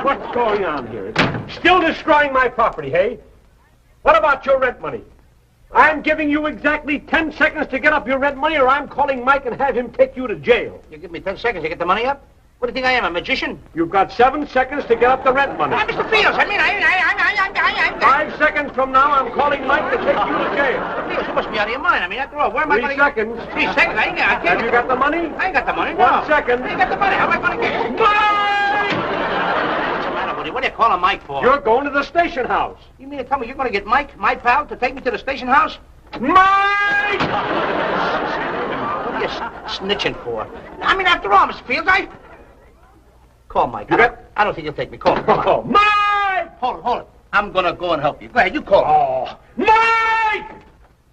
What's going on here? Still destroying my property, hey? What about your rent money? I'm giving you exactly 10 seconds to get up your rent money, or I'm calling Mike and have him take you to jail. You give me 10 seconds to get the money up? What do you think I am, a magician? You've got 7 seconds to get up the rent money. Mr. Fields, I mean, 5 seconds from now, I'm calling Mike to take you to jail. Mr. Fields, you must be out of your mind. I mean, after all, where am I 3 going to seconds. 3 seconds? I can't. Have you got the money? I ain't got the money, no. 1 second. I ain't got the money. How am I going to get it? Mike! What's the matter with you? What are you calling Mike for? You're going to the station house. You mean to tell me you're going to get Mike, my pal, to take me to the station house? Mike! What are you snitching for? I mean, after all, Mr. Fields, Call Mike. I don't think he'll take me. Call him. Oh, Mike! Hold it. I'm going to go and help you. Go ahead, you call him. Oh, Mike!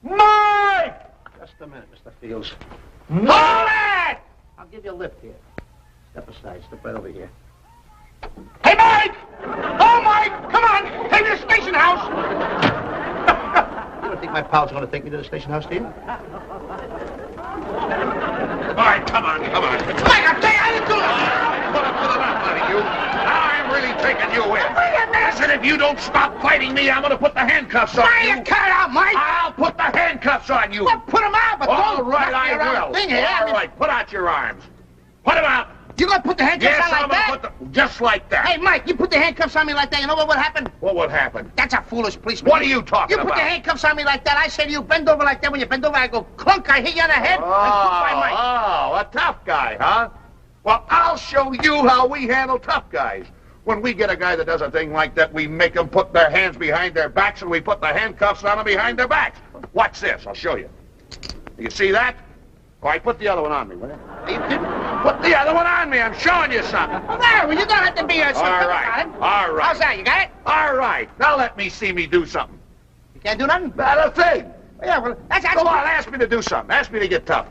Mike! Just a minute, Mr. Fields. Hold it! I'll give you a lift here. Step aside. Step right over here. Hey, Mike! Oh, Mike! Come on! Take me to the station house! You don't think my pal's going to take me to the station house, do you? All right, come on. Mike, I'll tell you how to do it! Put up with enough out of you. Now I'm really taking you in. Listen, if you don't stop fighting me, I'm going to put the handcuffs on you. Cut it out, Mike! I'll put the handcuffs on you. Well, put them out, but All don't right, knock I me around will. the thing here. All right, put out your arms. Put them out. You going to put the handcuffs Yes, on like I'm that? going to put them just like that. Hey, Mike, you put the handcuffs on me like that, you know what would happen? What would happen? That's a foolish policeman. What are you talking You put about? the handcuffs on me like that, I say to you, bend over like that. When you bend over, I go clunk, I hit you on the head, and goodbye, Mike. Oh, a tough guy, huh? Well, I'll show you how we handle tough guys. When we get a guy that does a thing like that, we make them put their hands behind their backs, and we put the handcuffs on them behind their backs. Watch this. I'll show you. You see that? All right, put the other one on me, will you? Are you kidding? Put the other one on me. I'm showing you something. Well, there, well, you don't have to be so All quick right. about it. All right. How's that, you got it? All right. Now let me see me do something. You can't do nothing? Not a thing. Yeah, well, that's... Come on, ask me to do something. Ask me to get tough.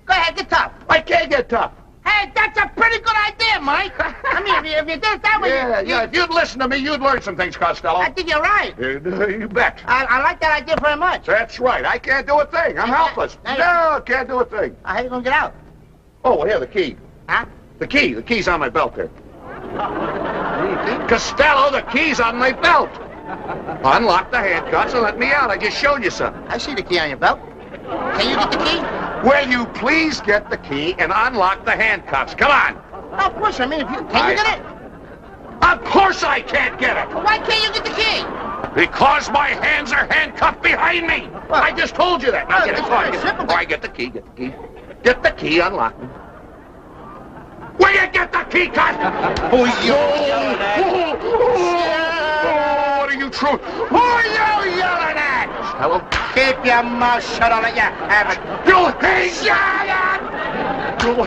Go ahead, get tough. I can't get tough. Hey, that's a pretty good idea, Mike. I mean, if you did it that way... Yeah, if you'd listen to me, you'd learn some things, Costello. I think you're right. You bet. I like that idea very much. That's right. I can't do a thing. I'm helpless. Hey. No, can't do a thing. How you gonna get out? Oh, well, here, the key. Huh? The key. The key's on my belt there. Costello, the key's on my belt. Unlock the handcuffs and let me out. I just showed you something. I see the key on your belt. Can you get the key? Will you please get the key and unlock the handcuffs? Come on. Of course, I mean, if you... Can you get it? Of course I can't get it. Well, why can't you get the key? Because my hands are handcuffed behind me. Well, I just told you that. Now well, get it. it's Come on, very get it. simple. All right, get the key. Get the key. Get the key. Unlock it. Will you get the key, Costello? Who are you yelling at? What are you true? Who are you yelling at? Hello? Keep your mouth shut. I'll let you have it. You shut up! Oh,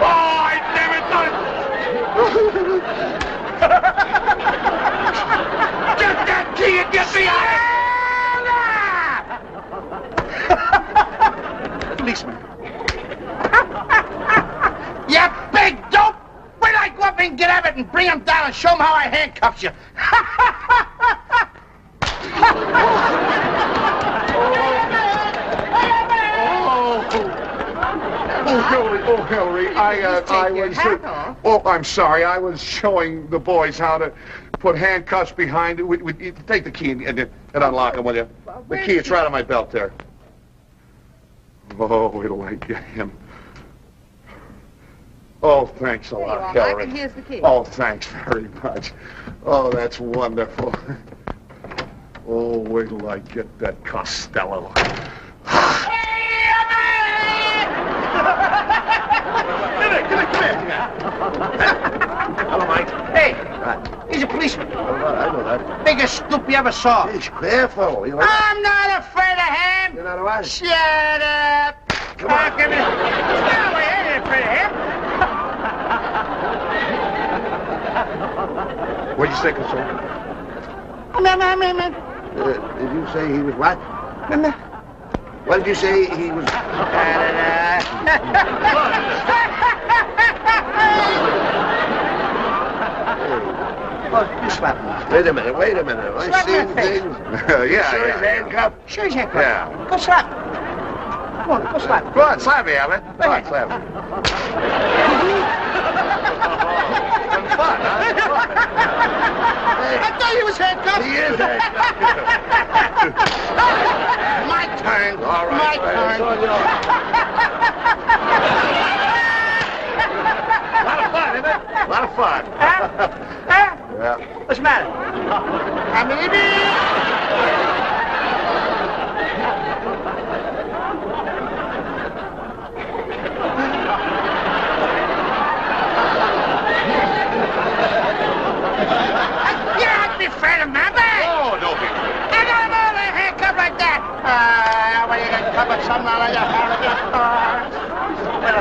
I never thought it. Get that key and get me out of here! Policeman. You big dope! Wait till I go up and get Abbott and bring him down and show him how I handcuffs you. Oh, Hillary, I was... Oh, I'm sorry. I was showing the boys how to put handcuffs behind it. Take the key and unlock them, will you? The key, it's right on my belt there. Oh, wait till I get him. Oh, thanks a lot, Hillary. Here's the key. Oh, thanks very much. Oh, that's wonderful. Oh, wait till I get that Costello. Come here. Hello, Mike. Hey, he's a policeman. I know that. Biggest stoop you ever saw. He's careful. I'm not afraid of him. You're not what? Shut up. Come on. No, I ain't afraid of him. What'd you say, Costello? Did you say he was what? What did you say he was? Well, you slap him. Wait a minute. I Slap him in seen the face. things. Yeah, handcuffed. Sure he's handcuffed. Yeah. Go slap him. Come on, go slap him. Go on, slap me, Abbott. Go on, slap me. Some fun, huh? I thought he was handcuffed. He is handcuffed. My turn. All right, My turn. A lot of fun, isn't it? A lot of fun. Yeah. What's the matter? You don't be afraid of me, Oh, don't be afraid. I got him all in handcuffed like that. What are you going to cover something out of your hand? What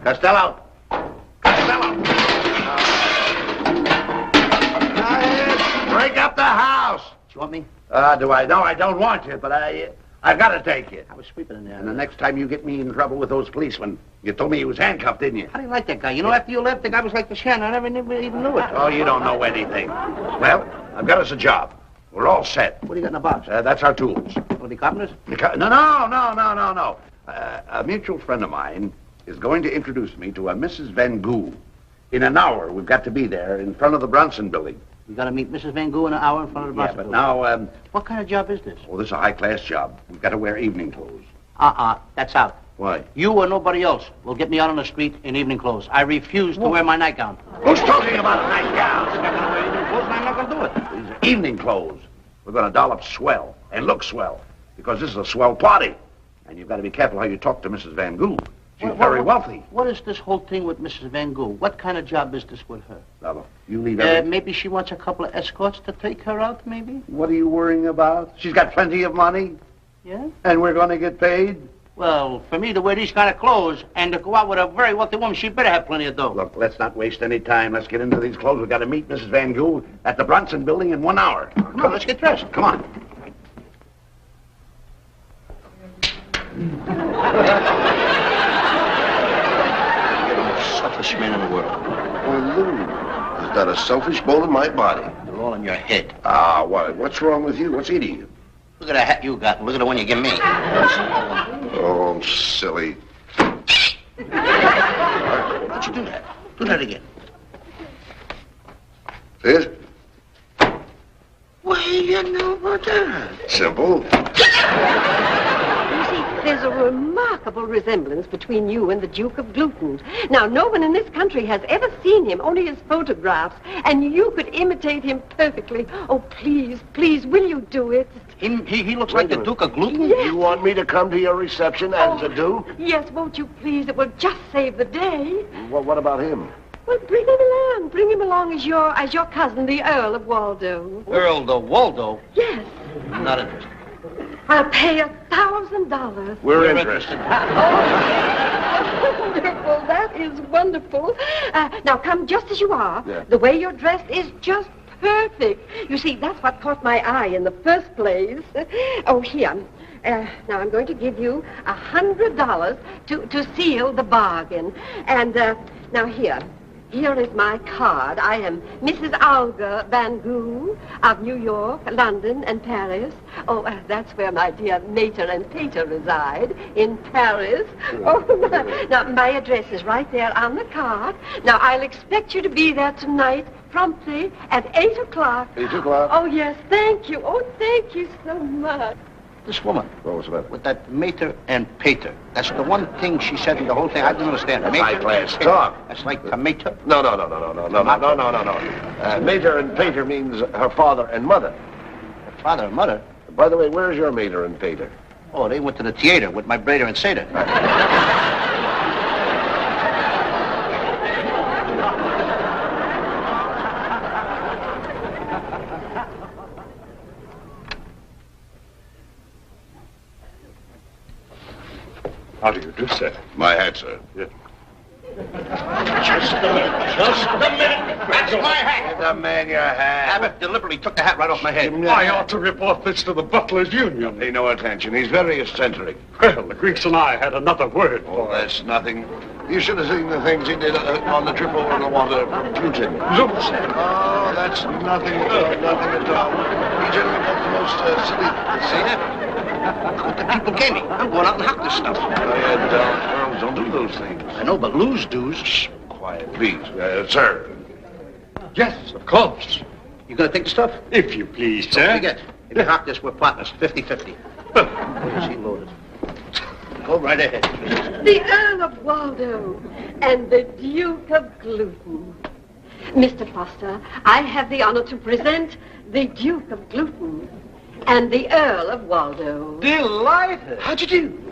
Costello. Costello. Break up the house. you want me? Do I? No, I don't want you, but I've got to take you. I was sweeping in there. And the next time you get me in trouble with those policemen, you told me he was handcuffed, didn't you? How do you like that guy? You know, after you left, the guy was like the Shan. I never even knew it. Oh, you don't know anything. Well, I've got us a job. We're all set. What do you got in the box? That's our tools. Want to be carpenters? No. A mutual friend of mine is going to introduce me to a Mrs. Van Goo. In an hour, we've got to be there in front of the Bronson building. We got to meet Mrs. Van Goo in an hour in front of the Yeah, Bronson but building. now, What kind of job is this? well, this is a high-class job. We've got to wear evening clothes. That's out. Why? You or nobody else will get me out on the street in evening clothes. I refuse to wear my nightgown. Who's talking about a nightgown? I'm not going to wear evening clothes, and I'm not going to do it. These are evening clothes. We're going to doll up swell and look swell because this is a swell party. And you've got to be careful how you talk to Mrs. Van Goo. She's very wealthy. What is this whole thing with Mrs. Van Goo? What kind of job is this with her? Now, look, you leave everything. Maybe she wants a couple of escorts to take her out, maybe? What are you worrying about? She's got plenty of money, Yeah? and we're going to get paid. Well, for me to wear these kind of clothes and to go out with a very wealthy woman, she better have plenty of dough. Look, let's not waste any time. Let's get into these clothes. We've got to meet Mrs. Van Goo at the Bronson building in 1 hour. Come on, let's get dressed. Come on. You're the most selfish man in the world. Oh, Lou, is that a selfish bone in my body? They're all in your head. Ah, what's wrong with you? What's eating you? Look at the hat you got, and look at the one you give me. Oh, I'm silly. Why'd you do that? Do that again. See it? What do you know about that? Simple. You see, there's a remarkable resemblance between you and the Duke of Gluten. Now, no one in this country has ever seen him, only his photographs, and you could imitate him perfectly. Oh, please, please, will you do it? He looks like the Duke of Gluten? Yes. You want me to come to your reception as a do? Yes, won't you please? It will just save the day. What about him? Well, bring him along. Bring him along as your cousin, the Earl of Waldo. Earl de Waldo? Yes. I'm not interested. I'll pay $1,000. We're interested. Wonderful. That is wonderful. Now, come just as you are. Yeah. The way you're dressed is just perfect. You see, that's what caught my eye in the first place. Oh, here. Now, I'm going to give you $100 to seal the bargain. And, now, here. Here is my card. I am Mrs. Olga Van Goo of New York, London, and Paris. Oh, that's where my dear Mater and Pater reside, in Paris. Oh, now, my address is right there on the card. Now, I'll expect you to be there tonight, promptly, at 8 o'clock. 8 o'clock? Oh, yes, thank you. Oh, thank you so much. This woman, What was the matter? with that Mater and Pater, that's the one thing she said in the whole thing I didn't understand. That's Mater high-class and Pater. talk. That's like tomato. No. Mater and Pater means her father and mother. Father and mother. By the way, where's your Mater and Pater? Oh, they went to the theater with my brother and Seder. How do you do, sir? My hat, sir. Just a minute. That's my hat. Give the man your hat. Abbott deliberately took the hat right off my head. I ought to report this to the Butlers' Union. Pay no attention. He's very eccentric. Well, the Greeks and I had another word Oh, for that's nothing. You should have seen the things he did on the trip over the water from Putin. Look, Oh, that's nothing at all. Nothing at all. He generally does the most silly. See that? What the people gave me. I'm going out and hock this stuff. Quiet, girls don't do those things. I know, but lose dues. Shh, quiet, please. Sir. yes, of course. You gonna take the stuff? If you please, Don't sir. forget. If you hock this, we're partners. 50-50. Where's he loaded? Go right ahead. The Earl of Waldo and the Duke of Gluten. Mr. Foster, I have the honor to present the Duke of Gluten and the Earl of Waldo. Delighted. How'd you do?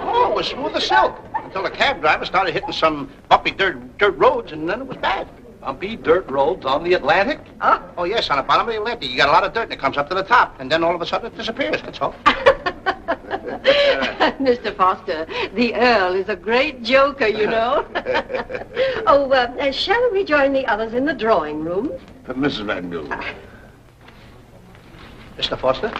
Oh, it was smooth as silk. Until the cab driver started hitting some bumpy dirt roads, and then it was bad. Bumpy dirt roads on the Atlantic? Oh, yes, on the bottom of the Atlantic. You got a lot of dirt, and it comes up to the top. And then all of a sudden it disappears, that's all. Mr. Foster, the Earl is a great joker, you know. Oh, shall we join the others in the drawing room? Mrs. Van Gogh. Mr. Foster?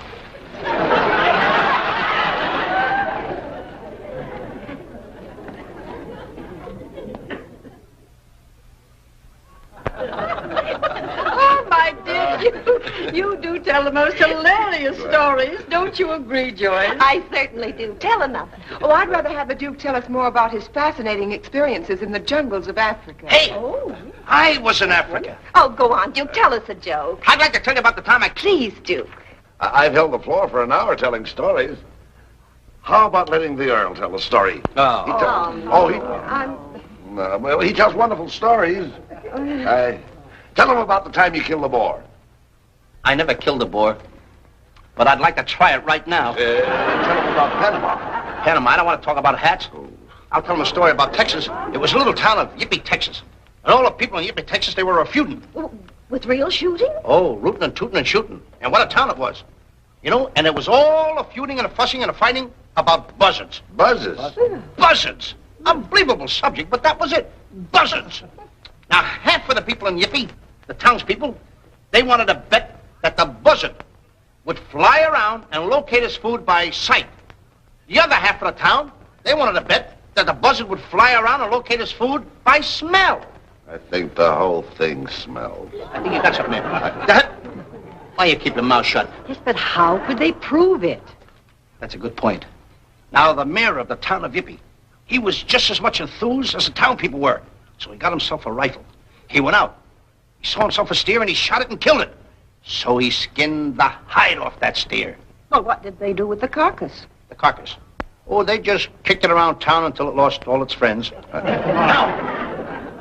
Oh, my dear, you do tell the most hilarious stories. Don't you agree, Joyce? I certainly do. Tell another. Oh, I'd rather have the Duke tell us more about his fascinating experiences in the jungles of Africa. Hey, Oh. I was in Africa. Oh, go on, Duke. Tell us a joke. I'd like to tell you about the time I... Please, Duke. I've held the floor for an hour telling stories. How about letting the Earl tell a story? Oh. He tells, well, he tells wonderful stories. Tell him about the time you killed the boar. I never killed a boar, but I'd like to try it right now. Tell him about Panama. Panama, I don't want to talk about hats. I'll tell him a story about Texas. It was a little town of Yippee, Texas. And all the people in Yippee, Texas, they were feuding. With real shooting? Oh, rooting and tooting and shooting. And what a town it was. You know, and it was all a feuding and a fussing and a fighting about buzzards. Buzzes. Buzzards. Unbelievable subject, but that was it. Buzzards. Now, half of the people in Yippee, the townspeople, they wanted to bet that the buzzard would fly around and locate his food by sight. The other half of the town, they wanted to bet that the buzzard would fly around and locate his food by smell. I think the whole thing smelled. I think you got something there. Why you keep your mouth shut? Yes, but how could they prove it? That's a good point. Now, the mayor of the town of Yippee, he was just as much enthused as the town people were. So he got himself a rifle. He went out. He saw himself a steer and he shot it and killed it. So he skinned the hide off that steer. Well, what did they do with the carcass? The carcass. Oh, they just kicked it around town until it lost all its friends. Now,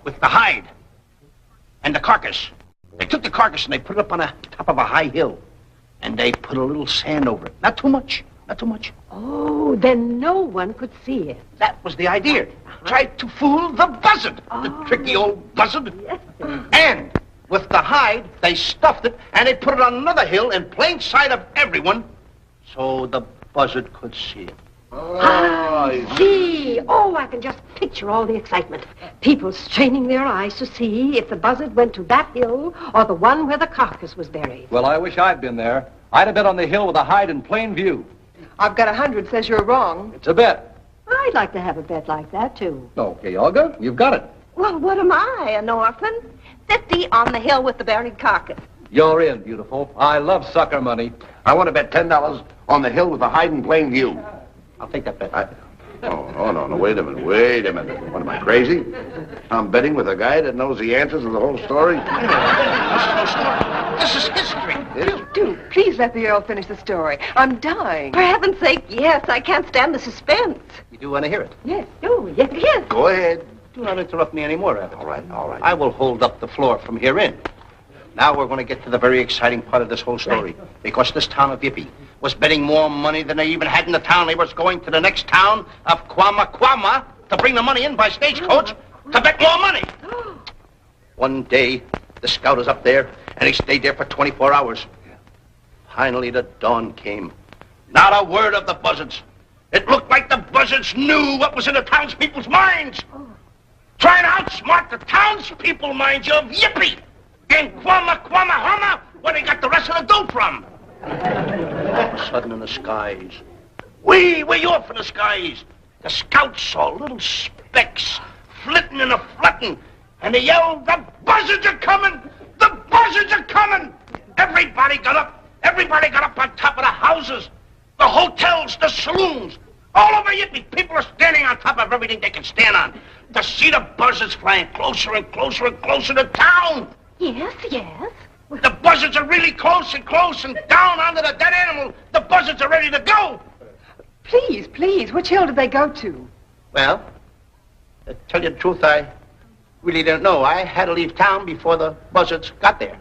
with the hide and the carcass, they took the carcass and they put it up on the top of a high hill. And they put a little sand over it. Not too much. Not too much. Oh, then no one could see it. That was the idea. Tried to fool the buzzard. The tricky old buzzard. Yes. And with the hide, they stuffed it and they put it on another hill in plain sight of everyone so the buzzard could see it. I see. Oh, I can just picture all the excitement. People straining their eyes to see if the buzzard went to that hill or the one where the carcass was buried. Well, I wish I'd been there. I'd have been on the hill with a hide in plain view. I've got 100 says you're wrong. It's a bet. I'd like to have a bet like that, too. Okay, Olga, you've got it. Well, what am I, an orphan? 50 on the hill with the buried carcass. You're in, beautiful. I love sucker money. I want to bet $10 on the hill with the hide in plain view. I'll take that bet. No, wait a minute. What, am I crazy? I'm betting with a guy that knows the answers to the whole story? This is history. Do please let the Earl finish the story. I'm dying. For heaven's sake, yes. I can't stand the suspense. You do want to hear it? Yes. Oh, yes. Go ahead. Do not interrupt me anymore, Abbott. All right. I will hold up the floor from here in. Now we're going to get to the very exciting part of this whole story. Because this town of Yippee was betting more money than they even had in the town. They was going to the next town of Kwama to bring the money in by stagecoach to bet more money. One day, the scout was up there, and he stayed there for 24 hours. Finally, the dawn came. Not a word of the buzzards. It looked like the buzzards knew what was in the townspeople's minds. Trying to outsmart the townspeople, mind you, of Yippee. And Kwama, where they got the rest of the dough from. All of a sudden in the skies, way off in the skies, the scouts saw little specks flitting and a-flutting, and they yelled, "The buzzards are coming! The buzzards are coming!" Everybody got up on top of the houses, the hotels, the saloons. All over Yippee, people are standing on top of everything they can stand on to see the buzzards flying closer and closer and closer to town. Yes. The buzzards are really close and down onto the dead animal. The buzzards are ready to go. Please, which hill did they go to? Well, to tell you the truth, I really don't know. I had to leave town before the buzzards got there.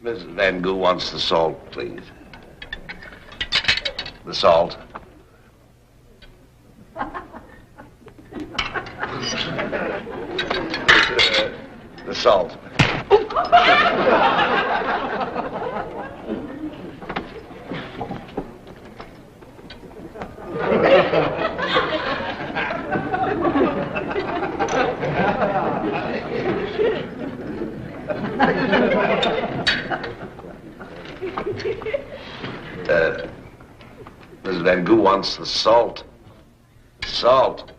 Mrs. Van Goo wants the salt, please. The salt. The salt. Mrs. Van Goo wants the salt. Salt.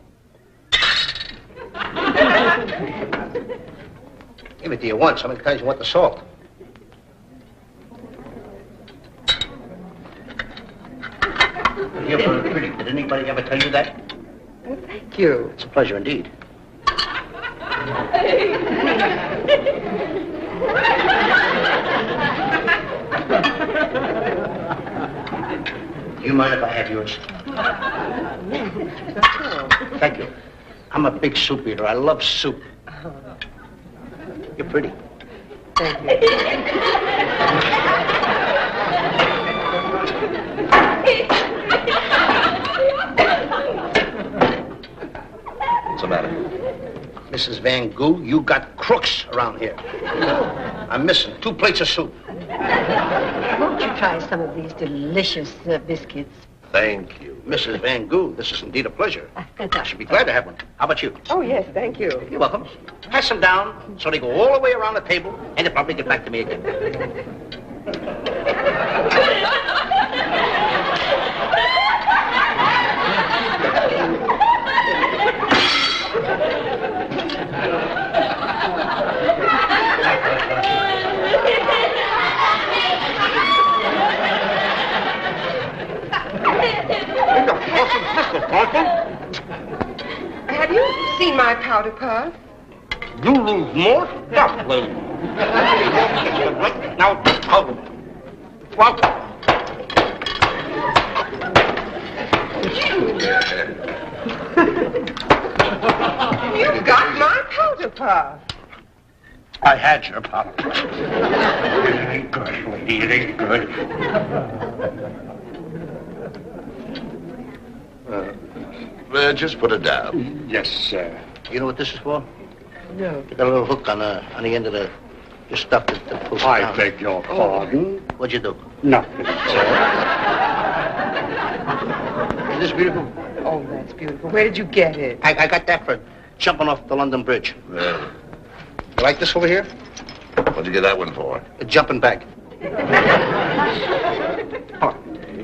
Give it to you once. How many times you want the salt? You're very pretty. Did anybody ever tell you that? Oh, thank you. It's a pleasure indeed. Do you mind if I have yours? Thank you. I'm a big soup eater. I love soup. You're pretty. Thank you. What's the matter? Mrs. Van Goo, you got crooks around here. I'm missing 2 plates of soup. Won't you try some of these delicious biscuits? Thank you. Mrs. Van Goo, this is indeed a pleasure. I should be glad to have one. How about you? Oh, yes, thank you. You're welcome. Pass them down so they go all the way around the table, and they'll probably get back to me again. Have you seen my powder puff? You lose more stuff, lady. Now, out. You got my powder puff. I had your powder. It ain't good, lady. It ain't good. Just put it down. Yes, sir. You know what this is for? No. You got a little hook on the end of your stuff that pulls it down. I beg your pardon. What'd you do? Nothing, sir. Is this beautiful? Oh, that's beautiful. Where did you get it? I got that for jumping off the London Bridge. Well, You like this over here? what'd you get that one for? A jumping bag.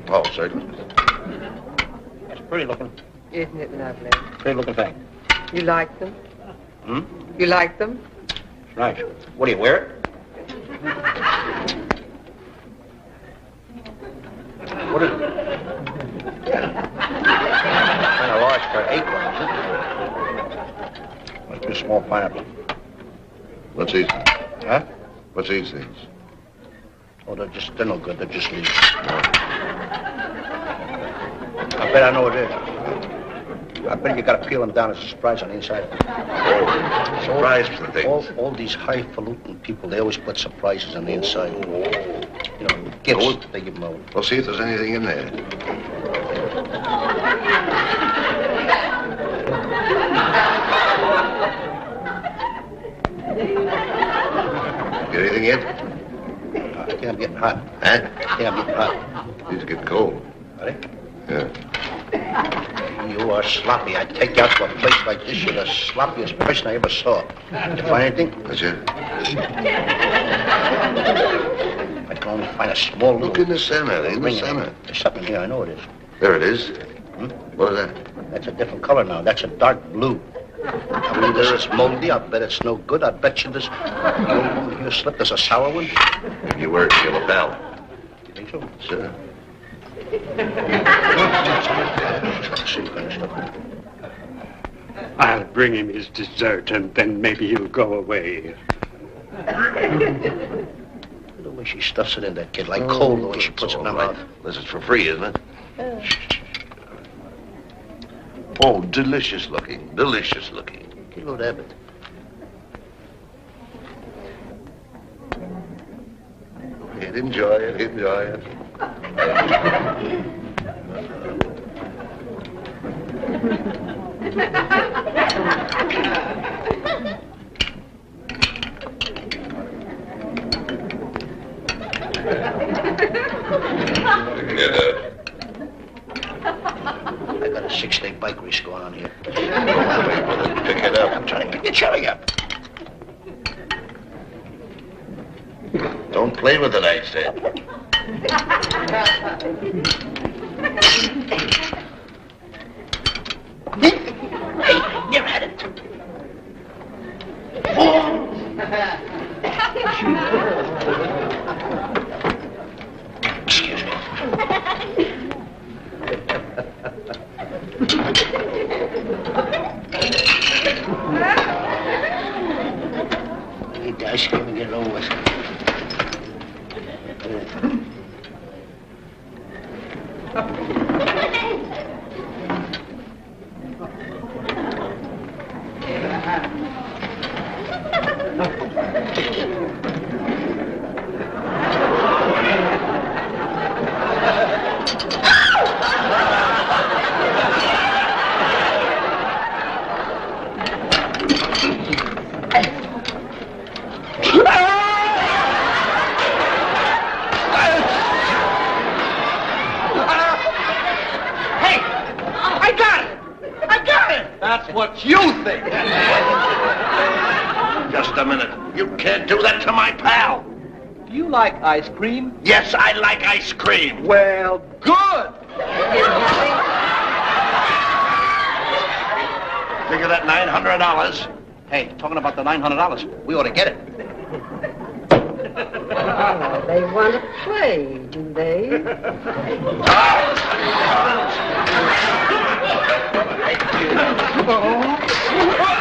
Oh, certainly. It's pretty looking. Isn't it lovely? Pretty looking thing. You like them? Hmm? You like them? Right. What do you wear it? What is it? Kind of large for 8 ones. Must be a small pineapple. What's these? Huh? What's these things? Oh, they're no good. They're just leaves. I bet I know what it is. I bet you gotta peel them down as a surprise on the inside. Surprise for things. All these highfalutin people, they always put surprises on the inside. You know, gifts Oh. they give them out. We'll see if there's anything in there. Get anything yet? I think I'm getting hot. Huh? I think I'm getting hot. These get cold. Are they? Yeah. You are sloppy. I take you out to a place like this. You're the sloppiest person I ever saw. Did you find anything? That's it. I can only find a small little... Look in the center. In the center. There's something here. I know it is. There it is. What is that? That's a different color now. That's a dark blue. I mean, this is moldy. I bet it's no good. I bet you this... You slipped us a sour one? You wear it to your lapel. You think so? Sure. I'll bring him his dessert, and then maybe he'll go away. The way she stuffs it in, that kid, like coal, the way she puts it in her mouth. This is for free, isn't it? Oh, delicious looking. Delicious looking. Get a load of Abbott. Enjoy it. Enjoy it. I got a 6-day bike race going on here. Pick it up. I'm trying to pick your cherry up. Don't play with it, I said. Hey, you're at it. Excuse me. Eat the ice cream and get it over with. That's what you think. Just a minute. You can't do that to my pal. Do you like ice cream? Yes, I like ice cream. Well, good. Figure that $900. Hey, talking about the $900, we ought to get it. Oh, they want to play, do they? Oh.